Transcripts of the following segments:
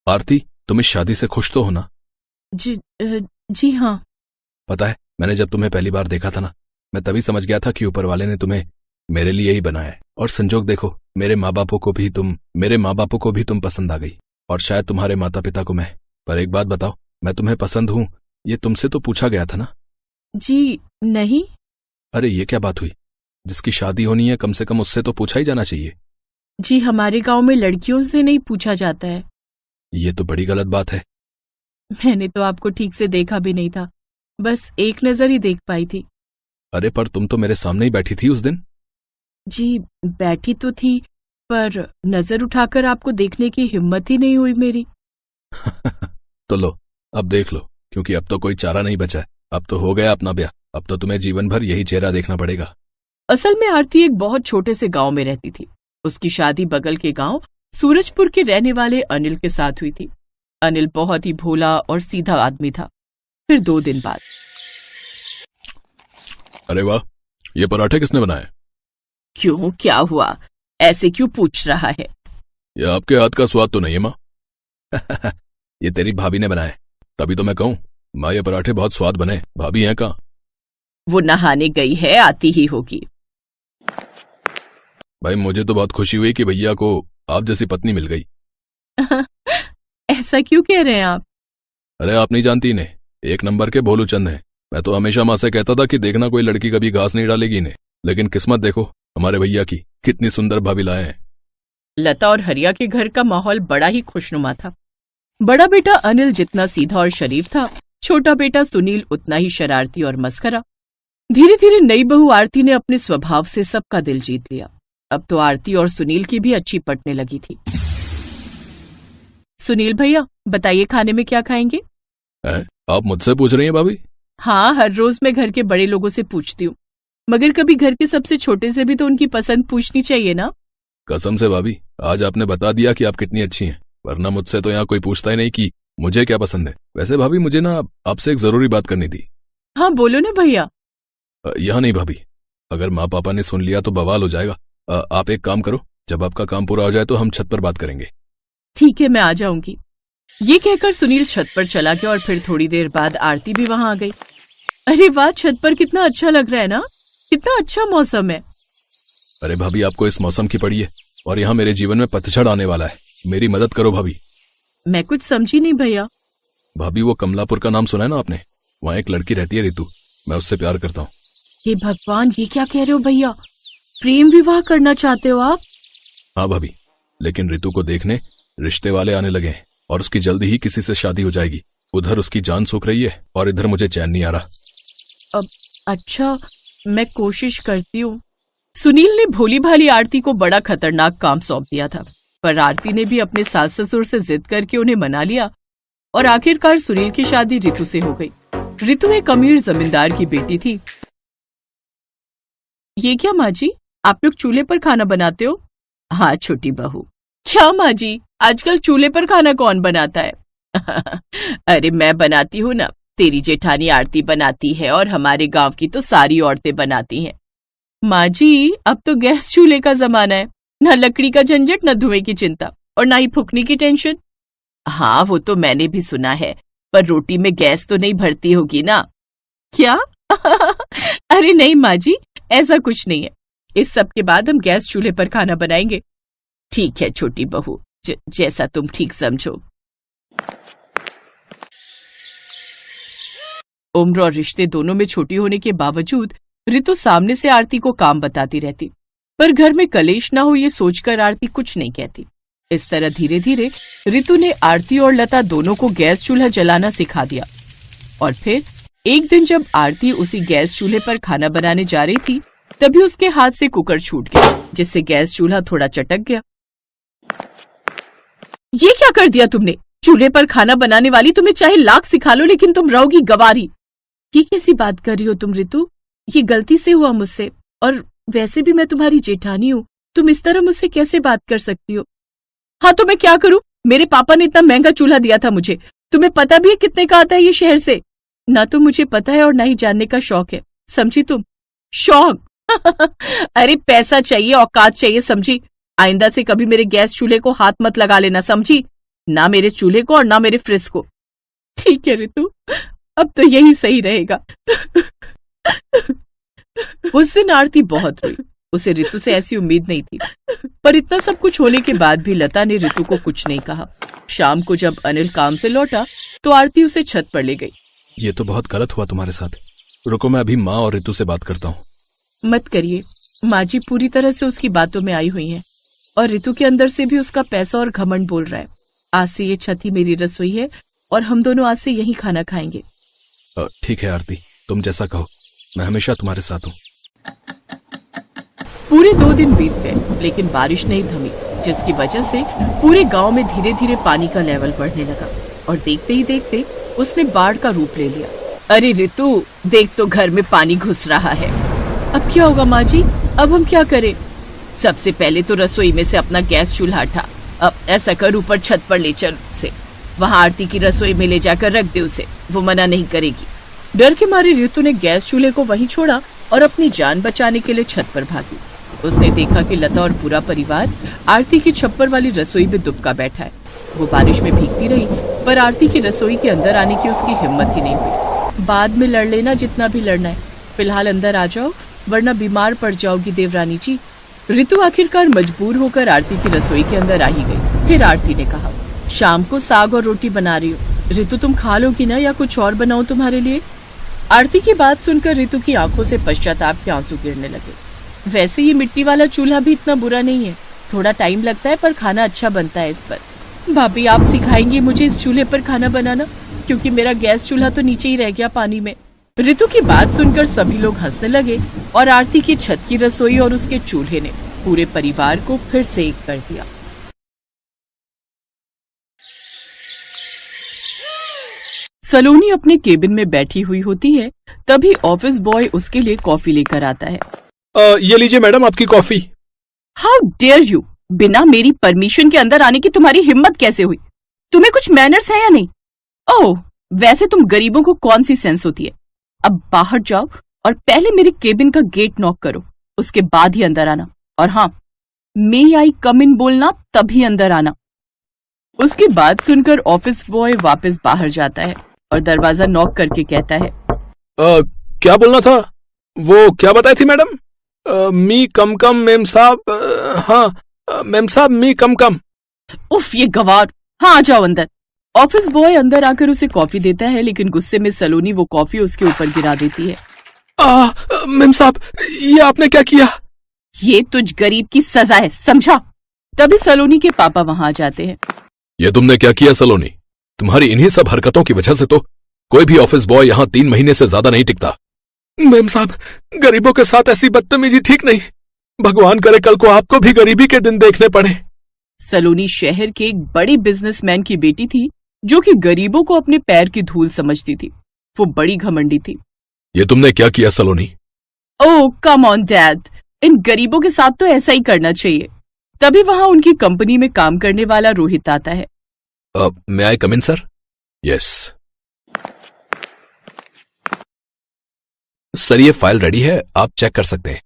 आरती, तुम इस शादी से खुश तो हो ना? जी हाँ। पता है, मैंने जब तुम्हें पहली बार देखा था ना, मैं तभी समझ गया था कि ऊपर वाले ने तुम्हें मेरे लिए ही बनाया है। और संजोग देखो, मेरे माँ बापों को भी तुम पसंद आ गई, और शायद तुम्हारे माता पिता को मैं। पर एक बात बताओ, मैं तुम्हें पसंद हूँ ये तुमसे तो पूछा गया था ना? जी नहीं। अरे ये क्या बात हुई? जिसकी शादी होनी है कम से कम उससे तो पूछा ही जाना चाहिए। जी हमारे गांव में लड़कियों से नहीं पूछा जाता है। ये तो बड़ी गलत बात है। मैंने तो आपको ठीक से देखा भी नहीं था, बस एक नजर ही देख पाई थी। अरे पर तुम तो मेरे सामने ही बैठी थी उस दिन। जी बैठी तो थी, पर नजर उठाकर आपको देखने की हिम्मत ही नहीं हुई मेरी। तो लो, अब देख लो, क्योंकि अब तो कोई चारा नहीं बचा है। अब तो हो गया अपना ब्याह, अब तो तुम्हें जीवन भर यही चेहरा देखना पड़ेगा। असल में आरती एक बहुत छोटे से गांव में रहती थी। उसकी शादी बगल के गांव सूरजपुर के रहने वाले अनिल के साथ हुई थी। अनिल बहुत ही भोला और सीधा आदमी था। फिर 2 दिन बाद। अरे वाह, ये पराठे किसने बनाए? क्यों, क्या हुआ? ऐसे क्यों पूछ रहा है? ये आपके हाथ का स्वाद तो नहीं है माँ? ये तेरी भाभी ने बनाए, तभी तो मैं कहूँ माँ ये पराठे बहुत स्वाद बने। भाभी हैं कहाँ? वो नहाने गई है, आती ही होगी। भाई मुझे तो बहुत खुशी हुई कि भैया को आप जैसी पत्नी मिल गई। ऐसा क्यों कह रहे हैं आप? अरे आप नहीं जानती इन्हें, 1 नंबर के भोलू चंद हैं। मैं तो हमेशा माँ से कहता था कि देखना कोई लड़की कभी घास नहीं डालेगी इन्हें, लेकिन किस्मत देखो हमारे भैया की, कितनी सुंदर भाभी लाए हैं। लता और हरिया के घर का माहौल बड़ा ही खुशनुमा था। बड़ा बेटा अनिल जितना सीधा और शरीफ था, छोटा बेटा सुनील उतना ही शरारती और मस्करा। धीरे धीरे नई बहू आरती ने अपने स्वभाव से सबका दिल जीत लिया। अब तो आरती और सुनील की भी अच्छी पटने लगी थी। सुनील भैया, बताइए खाने में क्या खाएंगे? आप मुझसे पूछ रही हैं भाभी? हाँ, हर रोज मैं घर के बड़े लोगों से पूछती हूँ, मगर कभी घर के सबसे छोटे से भी तो उनकी पसंद पूछनी चाहिए ना। कसम से भाभी, आज आपने बता दिया कि आप कितनी अच्छी हैं, वरना मुझसे तो यहाँ कोई पूछता ही नहीं कि मुझे क्या पसंद है। वैसे भाभी मुझे ना आपसे एक जरूरी बात करनी थी। हाँ बोलो ना भैया। यहाँ नहीं भाभी, अगर माँ पापा ने सुन लिया तो बवाल हो जाएगा। आप एक काम करो, जब आपका काम पूरा हो जाए तो हम छत पर बात करेंगे। ठीक है, मैं आ जाऊंगी। ये कहकर सुनील छत पर चला गया और फिर थोड़ी देर बाद आरती भी वहां आ गई। अरे वाह, छत पर कितना अच्छा लग रहा है ना, कितना अच्छा मौसम है। अरे भाभी आपको इस मौसम की पड़ी है, और यहाँ मेरे जीवन में पतझड़ आने वाला है, मेरी मदद करो भाभी। मैं कुछ समझी नहीं भैया। भाभी वो कमलापुर का नाम सुना है ना आपने? वहाँ एक लड़की रहती है रितु, मैं उससे प्यार करता हूँ। हे भगवान, ये क्या कह रहे हो भैया? प्रेम विवाह करना चाहते हो आप? हाँ भाभी, लेकिन रितु को देखने रिश्ते वाले आने लगे हैं, और उसकी जल्दी ही किसी से शादी हो जाएगी। उधर उसकी जान सूख रही है और इधर मुझे चैन नहीं आ रहा। अब अच्छा, मैं कोशिश करती हूँ। सुनील ने भोली भाली आरती को बड़ा खतरनाक काम सौंप दिया था, पर आरती ने भी अपने सास ससुर से जिद करके उन्हें मना लिया, और आखिरकार सुनील की शादी रितु से हो गई। रितु एक अमीर जमींदार की बेटी थी। ये क्या माँ जी, आप लोग चूल्हे पर खाना बनाते हो? हाँ छोटी बहू। क्या माँ जी, आजकल चूल्हे पर खाना कौन बनाता है? अरे मैं बनाती हूँ ना, तेरी जेठानी आरती बनाती है, और हमारे गांव की तो सारी औरतें बनाती हैं। माँ जी, अब तो गैस चूल्हे का जमाना है, न लकड़ी का झंझट, न धुएं की चिंता, और ना ही फूकने की टेंशन। हाँ वो तो मैंने भी सुना है, पर रोटी में गैस तो नहीं भरती होगी ना? क्या? अरे नहीं माँ जी, ऐसा कुछ नहीं है। इस सब के बाद हम गैस चूल्हे पर खाना बनाएंगे। ठीक है छोटी बहू, जैसा तुम ठीक समझो। उम्र और रिश्ते दोनों में छोटी होने के बावजूद रितु सामने से आरती को काम बताती रहती, पर घर में कलेश ना हो ये सोचकर आरती कुछ नहीं कहती। इस तरह धीरे धीरे रितु ने आरती और लता दोनों को गैस चूल्हा जलाना सिखा दिया। और फिर एक दिन जब आरती उसी गैस चूल्हे पर खाना बनाने जा रही थी, तभी उसके हाथ से कुकर छूट गया, जिससे गैस चूल्हा थोड़ा चटक गया। ये क्या कर दिया तुमने? चूल्हे पर खाना बनाने वाली तुम्हें चाहे लाख सिखा लो, लेकिन तुम रहोगी गवारी। ये कैसी बात कर रही हो तुम रितु? ये गलती से हुआ मुझसे, और वैसे भी मैं तुम्हारी जेठानी हूँ, तुम इस तरह मुझसे कैसे बात कर सकती हो? हाँ तो मैं क्या करूँ? मेरे पापा ने इतना महंगा चूल्हा दिया था मुझे, तुम्हें पता भी है कितने का आता है ये शहर से? ना तो मुझे पता है और ना ही जानने का शौक है, समझी तुम? शौक? अरे पैसा चाहिए, औकात चाहिए, समझी? आइंदा से कभी मेरे गैस चूल्हे को हाथ मत लगा लेना, समझी? ना मेरे चूल्हे को और ना मेरे फ्रिज को। ठीक है रितु, अब तो यही सही रहेगा। उस दिन आरती बहुत रोई। उसे रितु से ऐसी उम्मीद नहीं थी, पर इतना सब कुछ होने के बाद भी लता ने रितु को कुछ नहीं कहा। शाम को जब अनिल काम से लौटा तो आरती उसे छत पर ले गई। ये तो बहुत गलत हुआ तुम्हारे साथ। रुको, मैं अभी माँ और रितु से बात करता हूँ। मत करिए, माँ जी पूरी तरह से उसकी बातों में आई हुई हैं और रितु के अंदर से भी उसका पैसा और घमंड बोल रहा है। आज से ये छत ही मेरी रसोई है और हम दोनों आज से यही खाना खाएंगे। ठीक है आरती, तुम जैसा कहो, मैं हमेशा तुम्हारे साथ हूँ। पूरे 2 दिन बीत गए लेकिन बारिश नहीं थमी, जिसकी वजह से पूरे गांव में धीरे धीरे पानी का लेवल बढ़ने लगा और देखते ही देखते उसने बाढ़ का रूप ले लिया। अरे रितु, देख तो घर में पानी घुस रहा है। अब क्या होगा माँ जी, अब हम क्या करें? सबसे पहले तो रसोई में से अपना गैस चूल्हा हटा। अब ऐसा कर, ऊपर छत पर ले चल उसे, वहाँ आरती की रसोई में ले जाकर रख दे उसे, वो मना नहीं करेगी। डर के मारे रितु ने गैस चूल्हे को वहीं छोड़ा और अपनी जान बचाने के लिए छत पर भागी। उसने देखा कि लता और पूरा परिवार आरती की छप्पर वाली रसोई में दुबका बैठा है। वो बारिश में भीगती रही, पर आरती की रसोई के अंदर आने की उसकी हिम्मत ही नहीं हुई। बाद में लड़ लेना जितना भी लड़ना है, फिलहाल अंदर आ जाओ वरना बीमार पड़ जाओगी देवरानी जी। रितु आखिरकार मजबूर होकर आरती की रसोई के अंदर आ ही गई। फिर आरती ने कहा, शाम को साग और रोटी बना रही हूँ, रितु तुम खा लोगी ना या कुछ और बनाऊं तुम्हारे लिए? आरती की बात सुनकर रितु की आंखों से पश्चाताप के आंसू गिरने लगे। वैसे ये मिट्टी वाला चूल्हा भी इतना बुरा नहीं है, थोड़ा टाइम लगता है पर खाना अच्छा बनता है इस पर। भाभी आप सिखाएंगी मुझे इस चूल्हे पर खाना बनाना, क्योंकि मेरा गैस चूल्हा तो नीचे ही रह गया पानी में। रितु की बात सुनकर सभी लोग हंसने लगे और आरती की छत की रसोई और उसके चूल्हे ने पूरे परिवार को फिर से एक कर दिया। सलोनी अपने केबिन में बैठी हुई होती है, तभी ऑफिस बॉय उसके लिए कॉफी लेकर आता है। ये लीजिए मैडम आपकी कॉफी। हाउ डेयर यू, बिना मेरी परमिशन के अंदर आने की तुम्हारी हिम्मत कैसे हुई? तुम्हें कुछ मैनर्स है या नहीं? ओह, वैसे तुम गरीबों को कौन सी सेंस होती है? अब बाहर जाओ और पहले मेरे केबिन का गेट नॉक करो, उसके बाद ही अंदर आना। और हाँ, मे आई कम इन बोलना, तभी अंदर आना। उसकी बात सुनकर ऑफिस बॉय वापस बाहर जाता है और दरवाजा नॉक करके कहता है, क्या बोलना था? वो क्या बताई थी मैडम? मी कम कम मेम साहब। हाँ मेम साहब, मी कम कम। उफ, ये गवार। हाँ, आ जाओ अंदर। ऑफिस बॉय अंदर आकर उसे कॉफी देता है, लेकिन गुस्से में सलोनी वो कॉफी उसके ऊपर गिरा देती है। मेम साहब, ये आपने क्या किया? ये तुझ गरीब की सजा है, समझा? तभी सलोनी के पापा वहां आ जाते हैं। ये तुमने क्या किया सलोनी? तुम्हारी इन्हीं सब हरकतों की वजह से तो कोई भी ऑफिस बॉय यहाँ 3 महीने से ज्यादा नहीं टिकता। मेम साहब, गरीबों के साथ ऐसी बदतमीजी ठीक नहीं। भगवान करे कल को आपको भी गरीबी के दिन देखने पड़े। सलोनी शहर के एक बड़े बिजनेसमैन की बेटी थी, जो कि गरीबों को अपने पैर की धूल समझती थी। वो बड़ी घमंडी थी। ये तुमने क्या किया सलोनी? ओह कम ऑन डैड, इन गरीबों के साथ तो ऐसा ही करना चाहिए। तभी वहां उनकी कंपनी में काम करने वाला रोहित आता है। मे आई कम इन सर? यस सर, ये फाइल रेडी है, आप चेक कर सकते हैं।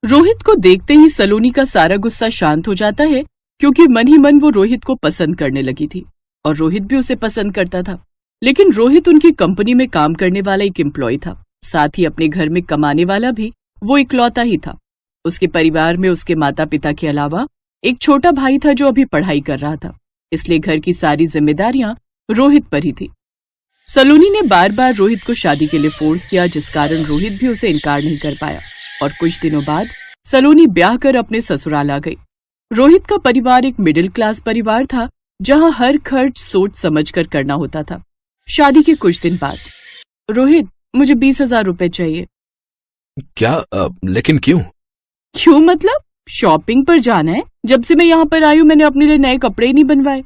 रोहित को देखते ही सलोनी का सारा गुस्सा शांत हो जाता है, क्योंकि मन ही मन वो रोहित को पसंद करने लगी थी और रोहित भी उसे पसंद करता था। लेकिन रोहित उनकी कंपनी में काम करने वाला एक एम्प्लॉय था, साथ ही अपने घर में कमाने वाला भी वो इकलौता ही था। उसके परिवार में उसके माता पिता के अलावा एक छोटा भाई था जो अभी पढ़ाई कर रहा था, इसलिए घर की सारी जिम्मेदारियां रोहित पर ही थी। सलोनी ने बार बार रोहित को शादी के लिए फोर्स किया, जिस कारण रोहित भी उसे इनकार नहीं कर पाया और कुछ दिनों बाद सलोनी ब्याह कर अपने ससुराल आ गई। रोहित का परिवार एक मिडिल क्लास परिवार था, जहां हर खर्च सोच समझ कर करना होता था। शादी के कुछ दिन बाद, रोहित मुझे 20,000 रुपए चाहिए। क्या? लेकिन क्यों? क्यों मतलब? शॉपिंग पर जाना है। जब से मैं यहाँ पर आई हूँ मैंने अपने लिए नए कपड़े ही नहीं बनवाए।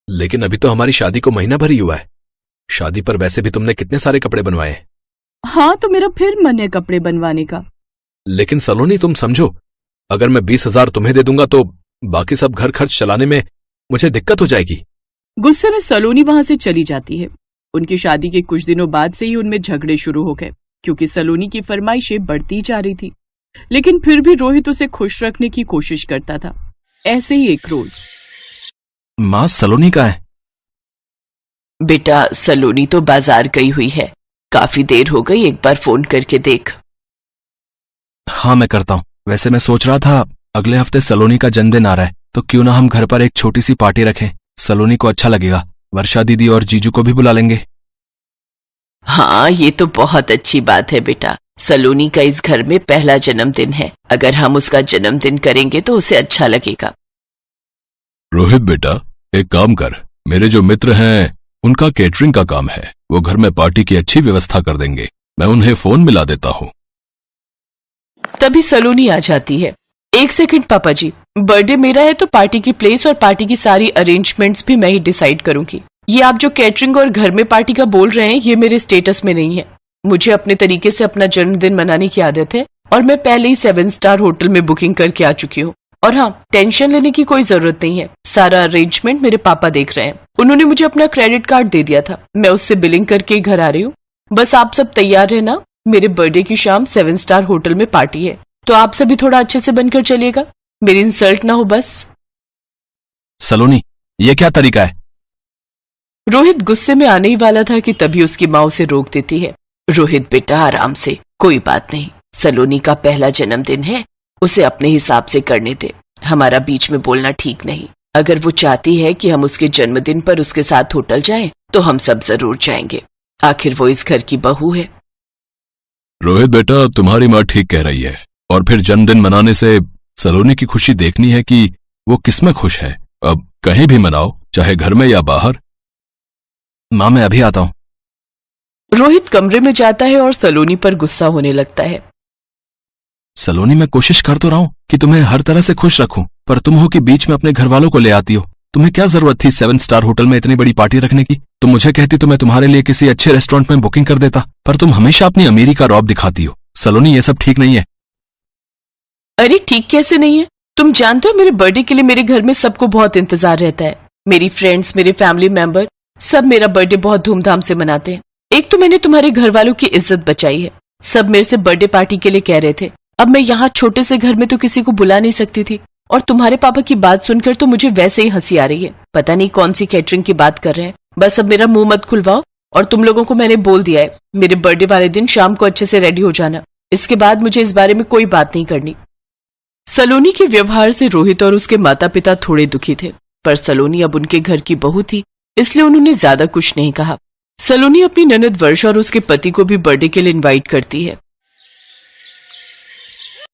लेकिन अभी तो हमारी शादी को महीना भर ही हुआ है। शादी पर वैसे भी तुमने कितने सारे कपड़े बनवाए हैं। हाँ, तो मेरा फिर मन है कपड़े बनवाने का। लेकिन सलोनी तुम समझो, अगर मैं 20,000 तुम्हें दे दूंगा तो बाकी सब घर खर्च चलाने में मुझे दिक्कत हो जाएगी। गुस्से में सलोनी वहां से चली जाती है। उनकी शादी के कुछ दिनों बाद से ही उनमें झगड़े शुरू हो गए, क्योंकि सलोनी की फरमाइशें बढ़ती जा रही थी। लेकिन फिर भी रोहित उसे खुश रखने की कोशिश करता था। ऐसे ही एक रोज माँ सलोनी कहाँ है? बेटा सलोनी तो बाजार गई हुई है, काफी देर हो गई, एक बार फोन करके देख। हाँ मैं करता हूँ। वैसे मैं सोच रहा था अगले हफ्ते सलोनी का जन्मदिन आ रहा है, तो क्यों ना हम घर पर एक छोटी सी पार्टी रखें, सलोनी को अच्छा लगेगा। वर्षा दीदी और जीजू को भी बुला लेंगे। हाँ ये तो बहुत अच्छी बात है बेटा, सलोनी का इस घर में पहला जन्मदिन है, अगर हम उसका जन्मदिन करेंगे तो उसे अच्छा लगेगा। रोहित बेटा एक काम कर, मेरे जो मित्र हैं उनका केटरिंग का काम है, वो घर में पार्टी की अच्छी व्यवस्था कर देंगे, मैं उन्हें फोन मिला देता हूँ। तभी सलोनी आ जाती है। एक सेकंड पापा जी, बर्थडे मेरा है तो पार्टी की प्लेस और पार्टी की सारी अरेंजमेंट्स भी मैं ही डिसाइड करूंगी। ये आप जो कैटरिंग और घर में पार्टी का बोल रहे हैं ये मेरे स्टेटस में नहीं है। मुझे अपने तरीके से अपना जन्मदिन मनाने की आदत है और मैं पहले ही 7 स्टार होटल में बुकिंग करके आ चुकी हूँ। और हाँ, टेंशन लेने की कोई जरूरत नहीं है, सारा अरेंजमेंट मेरे पापा देख रहे हैं। उन्होंने मुझे अपना क्रेडिट कार्ड दे दिया था, मैं उससे बिलिंग करके घर आ रही हूँ। बस आप सब तैयार रहना, मेरे बर्थडे की शाम 7 स्टार होटल में पार्टी है, तो आप सभी थोड़ा अच्छे से बनकर चलिएगा, मेरी इंसल्ट ना हो बस। सलोनी ये क्या तरीका है? रोहित गुस्से में आने ही वाला था कि तभी उसकी माँ उसे रोक देती है। रोहित बेटा आराम से, कोई बात नहीं, सलोनी का पहला जन्मदिन है, उसे अपने हिसाब से करने दे, हमारा बीच में बोलना ठीक नहीं। अगर वो चाहती है कि हम उसके जन्मदिन पर उसके साथ होटल जाएं, तो हम सब जरूर जाएंगे, आखिर वो इस घर की बहू है। रोहित बेटा तुम्हारी माँ ठीक कह रही है, और फिर जन्मदिन मनाने से सलोनी की खुशी देखनी है कि वो किसमें खुश है। अब कहीं भी मनाओ, चाहे घर में या बाहर। माँ मैं अभी आता हूँ। रोहित कमरे में जाता है और सलोनी पर गुस्सा होने लगता है। सलोनी मैं कोशिश कर तो रहा हूँ कि तुम्हें हर तरह से खुश रखूं, पर तुम हो कि बीच में अपने घर वालों को ले आती हो। तुम्हें क्या जरूरत थी 7 स्टार होटल में इतनी बड़ी पार्टी रखने की? तुम मुझे कहती तो मैं तुम्हारे लिए किसी अच्छे रेस्टोरेंट में बुकिंग कर देता, पर तुम हमेशा अपनी अमीरी का रौब दिखाती हो। सलोनी ये सब ठीक नहीं है। अरे ठीक कैसे नहीं है? तुम जानते हो मेरे बर्थडे के लिए मेरे घर में सबको बहुत इंतजार रहता है। मेरी फ्रेंड्स, मेरे फैमिली मेंबर सब मेरा बर्थडे बहुत धूमधाम से मनाते हैं। एक तो मैंने तुम्हारे घर वालों की इज्जत बचाई है, सब मेरे से बर्थडे पार्टी के लिए कह रहे थे। अब मैं यहाँ छोटे से घर में तो किसी को बुला नहीं सकती थी, और तुम्हारे पापा की बात सुनकर तो मुझे वैसे ही हंसी आ रही है। पता नहीं कौन सी कैटरिंग की बात कर रहे हैं। बस अब मेरा मुंह मत खुलवाओ, और तुम लोगों को मैंने बोल दिया है मेरे बर्थडे वाले दिन शाम को अच्छे से रेडी हो जाना। इसके बाद मुझे इस बारे में कोई बात नहीं करनी। सलोनी के व्यवहार से रोहित और उसके माता पिता थोड़े दुखी थे, पर सलोनी अब उनके घर की बहू थी, इसलिए उन्होंने ज्यादा कुछ नहीं कहा। सलोनी अपनी ननद वर्षा और उसके पति को भी बर्थडे के लिए इनवाइट करती है।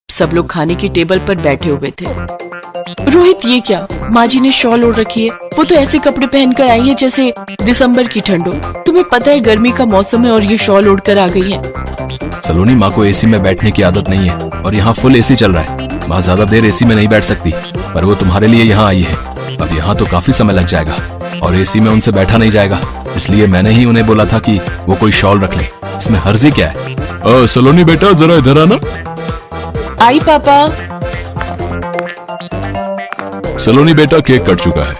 सब लोग खाने की टेबल पर बैठे हुए थे। रोहित ये क्या, माँ जी ने शॉल ओढ़ रखी है, वो तो ऐसे कपड़े पहनकर आई है जैसे दिसंबर की ठंड हो। तुम्हें पता है गर्मी का मौसम है और ये शॉल ओढ़कर आ गई है। सलोनी माँ को एसी में बैठने की आदत नहीं है, और यहाँ फुल एसी चल रहा है। माँ ज्यादा देर एसी में नहीं बैठ सकती, पर वो तुम्हारे लिए यहाँ आई है। अब यहाँ तो काफी समय लग जाएगा, और एसी में उनसे बैठा नहीं जाएगा, इसलिए मैंने ही उन्हें बोला था कि वो कोई शॉल रख ले। इसमें हर्जी क्या है? सलोनी बेटा जरा इधर आना। आई पापा। सलोनी बेटा केक कट चुका है,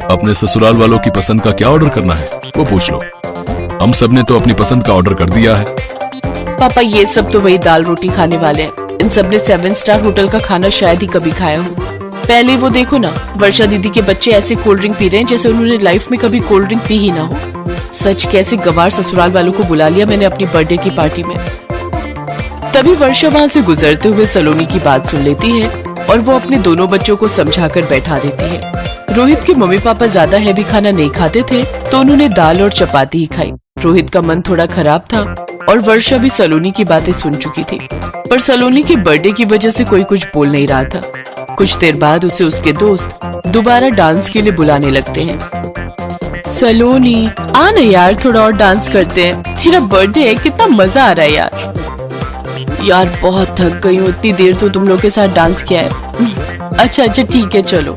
अपने ससुराल वालों की पसंद का क्या ऑर्डर करना है वो पूछ लो। हम सब ने तो अपनी पसंद का ऑर्डर कर दिया है। पापा ये सब तो वही दाल रोटी खाने वाले हैं, इन सब ने 7 स्टार होटल का खाना शायद ही कभी खाया हो। पहले वो देखो ना, वर्षा दीदी के बच्चे ऐसे कोल्ड ड्रिंक पी रहे हैं जैसे उन्होंने लाइफ में कभी कोल्ड ड्रिंक पी ही ना हो। सच कैसे गवार ससुराल वालों को बुला लिया मैंने अपनी बर्थडे की पार्टी में। तभी वर्षा वहां से गुजरते हुए सलोनी की बात सुन लेती है और वो अपने दोनों बच्चों को समझाकर बैठा देती है। रोहित के मम्मी पापा ज्यादा हैवी खाना नहीं खाते थे, तो उन्होंने दाल और चपाती ही खाई। रोहित का मन थोड़ा खराब था और वर्षा भी सलोनी की बातें सुन चुकी थी, पर सलोनी के बर्थडे की वजह से कोई कुछ बोल नहीं रहा था। कुछ देर बाद उसे उसके दोस्त दोबारा डांस के लिए बुलाने लगते हैं। सलोनी आ ना यार, थोड़ा और डांस करते हैं, तेरा बर्थडे है, कितना मजा आ रहा है यार बहुत थक गई हूँ, इतनी देर तो तुम लोग के साथ डांस किया है। अच्छा ठीक है चलो।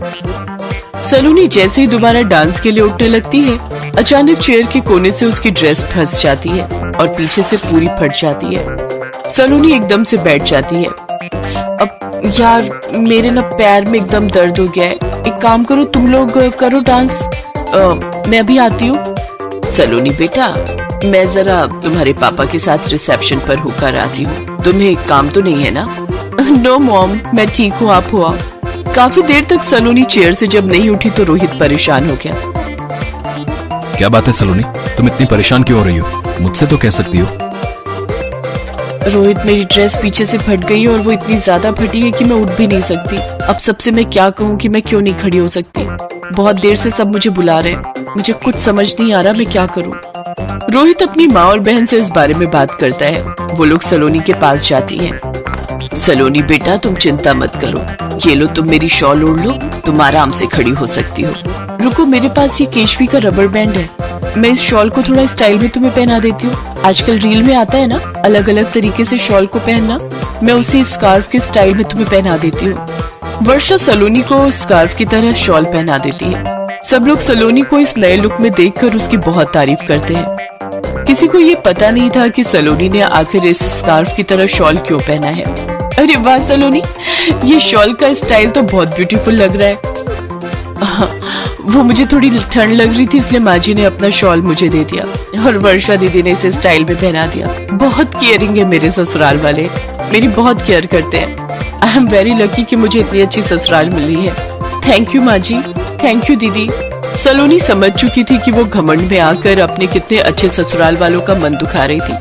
सलोनी जैसे ही दोबारा डांस के लिए उठने लगती है, अचानक चेयर के कोने से उसकी ड्रेस फंस जाती है और पीछे से पूरी फट जाती है। सलोनी एकदम से बैठ जाती है। अब यार मेरे ना पैर में एकदम दर्द हो गया है, एक काम करो तुम लोग करो डांस, मैं अभी आती हूँ। सलोनी बेटा मैं जरा तुम्हारे पापा के साथ रिसेप्शन पर होकर आती हूँ, तुम्हें काम तो नहीं है ना? नो मॉम मैं ठीक हूँ, आप हो आओ। काफी देर तक सलोनी चेयर से जब नहीं उठी तो रोहित परेशान हो गया। क्या बात है सलोनी, तुम इतनी परेशान क्यों हो रही हो? मुझसे तो कह सकती हो। रोहित, मेरी ड्रेस पीछे से फट गई है और वो इतनी ज्यादा फटी है कि मैं उठ भी नहीं सकती। अब सबसे मैं क्या कहूँ कि मैं क्यों नहीं खड़ी हो सकती? बहुत देर से सब मुझे बुला रहे हैं, मुझे कुछ समझ नहीं आ रहा मैं क्या करूँ। रोहित अपनी माँ और बहन से इस बारे में बात करता है। वो लोग सलोनी के पास जाती हैं। सलोनी बेटा, तुम चिंता मत करो, ये लो तुम मेरी शॉल ओढ़ लो, तुम आराम से खड़ी हो सकती हो। रुको, मेरे पास ये केशवी का रबर बैंड है, मैं इस शॉल को थोड़ा स्टाइल में तुम्हें पहना देती हूँ। आजकल रील में आता है ना अलग अलग तरीके से शॉल को पहनना, मैं उसे स्कार्फ के स्टाइल में तुम्हें पहना देती हूँ। वर्षा सलोनी को स्कार्फ की तरह शॉल पहना देती है। सब लोग सलोनी को इस नए लुक में देखकर उसकी बहुत तारीफ करते हैं। किसी को ये पता नहीं था कि सलोनी ने आखिर इस स्कार्फ की तरह शॉल क्यों पहना है। अरे वाह सलोनी, ये शॉल का स्टाइल तो बहुत ब्यूटीफुल लग रहा है। वो मुझे थोड़ी ठंड लग रही थी इसलिए माँ जी ने अपना शॉल मुझे दे दिया और वर्षा दीदी ने इसे स्टाइल में पहना दिया। बहुत केयरिंग है मेरे ससुराल वाले, मेरी बहुत केयर करते हैं। आई एम वेरी लकी कि मुझे इतनी अच्छी ससुराल मिली है। थैंक यू माँ जी, थैंक यू दीदी। सलोनी समझ चुकी थी कि वो घमंड में आकर अपने कितने अच्छे ससुराल वालों का मन दुखा रही थी।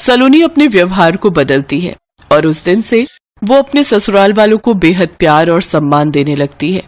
सलोनी अपने व्यवहार को बदलती है और उस दिन से वो अपने ससुराल वालों को बेहद प्यार और सम्मान देने लगती है।